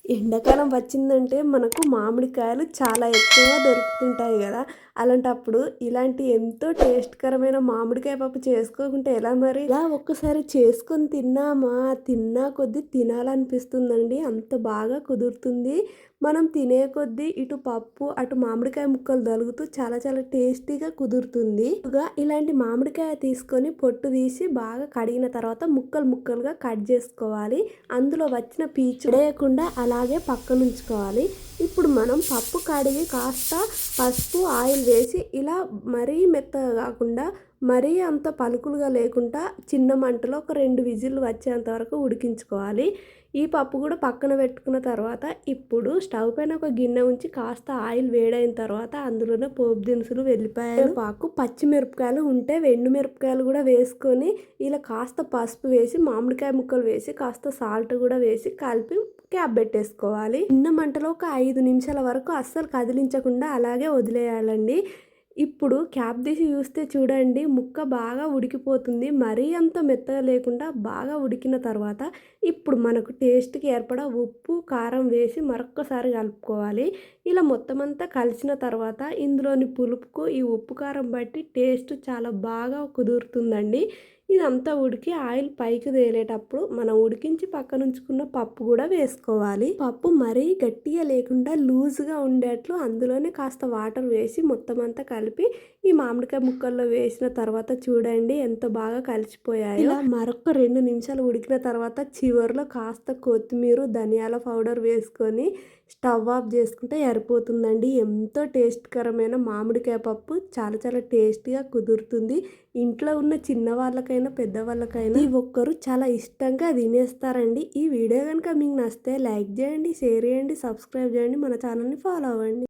ఎండాకాలం వచ్చిందంటే మనకు మామిడికాయలు చాలా ఎక్కువగా దొరుకుతుంటాయి కదా. అలాంటప్పుడు ఇలాంటి ఎంతో టేస్ట్‌కరమైన మామిడికాయ పప్పు చేసుకోకుంటే ఎలా మరి? ఇలా ఒక్కసారి చేసుకొని తిన్నామా, తిన్నా కొద్దీ తినాలనిపిస్తుందండి. అంత బాగా కుదురుతుంది. మనం తినే కొద్దీ ఇటు పప్పు, అటు మామిడికాయ ముక్కలు తగులుతూ చాలా చాలా టేస్టీగా కుదురుతుంది. ఇలాంటి మామిడికాయ తీసుకొని పొట్టు తీసి బాగా కడిగిన తర్వాత ముక్కలు ముక్కలుగా కట్ చేసుకోవాలి. అందులో వచ్చిన పీచు పడేయకుండా అలాగే పక్కనుంచుకోవాలి. ఇప్పుడు మనం పప్పు కడిగి కాస్త పసుపు, ఆయిల్ వేసి ఇలా మరీ మెత్తగా కాకుండా మరీ అంత పలుకులుగా లేకుండా చిన్న మంటలో ఒక 2 విజిల్లు వచ్చేంత వరకు ఉడికించుకోవాలి. ఈ పప్పు కూడా పక్కన పెట్టుకున్న తర్వాత ఇప్పుడు స్టవ్ పైన ఒక గిన్నె ఉంచి కాస్త ఆయిల్ వేడైన తర్వాత అందులోనే పోపు దినుసులు, వెల్లిపాయలు, పాకు, పచ్చిమిరపకాయలు ఉంటే ఎండుమిరపకాయలు కూడా వేసుకొని ఇలా కాస్త పసుపు వేసి మామిడికాయ ముక్కలు వేసి కాస్త సాల్ట్ కూడా వేసి కలిపి క్యాప్ పెట్టేసుకోవాలి. చిన్న మంటలో ఒక 5 నిమిషాల వరకు అస్సలు కదిలించకుండా అలాగే వదిలేయాలండి. ఇప్పుడు క్యాప్ తీసి చూస్తే చూడండి ముక్క బాగా ఉడికిపోతుంది. మరీ అంత మెత్తగా లేకుండా బాగా ఉడికిన తర్వాత ఇప్పుడు మనకు టేస్ట్‌కి ఏర్పడా ఉప్పు, కారం వేసి మరొక్కసారి కలుపుకోవాలి. ఇలా మొత్తం అంతా కలిసిన తర్వాత ఇందులోని పులుపుకు ఈ ఉప్పు, కారం బట్టి టేస్ట్ చాలా బాగా కుదురుతుందండి. ఇదంతా ఉడికి ఆయిల్ పైకి తేలేటప్పుడు మనం ఉడికించి పక్కనుంచుకున్న పప్పు కూడా వేసుకోవాలి. పప్పు మరీ గట్టిగా లేకుండా లూజ్‌గా ఉండేట్లు అందులోనే కాస్త వాటర్ వేసి మొత్తం అంతా కలిపి ఈ మామిడికాయ ముక్కల్లో వేసిన తర్వాత చూడండి ఎంత బాగా కలిసిపోయాయో. ఇలా మరొక 2 నిమిషాలు ఉడికిన తర్వాత చివరిలో కాస్త కొత్తిమీర, ధనియాల పౌడర్ వేసుకొని స్టవ్ ఆఫ్ చేసుకుంటే సరిపోతుందండి. ఎంతో టేస్ట్‌కరమైన మామిడికాయ పప్పు చాలా చాలా టేస్టీగా కుదురుతుంది. ఇంట్లో ఉన్న చిన్నవాళ్ళకైనా పెద్దవాళ్ళకైనా ఈ ఒక్కరు చాలా ఇష్టంగా తినేస్తారండి. ఈ వీడియో కనుక మీకు నచ్చితే లైక్ చేయండి, షేర్ చేయండి, సబ్స్క్రైబ్ చేయండి, మన ఛానల్ని ఫాలో అవ్వండి.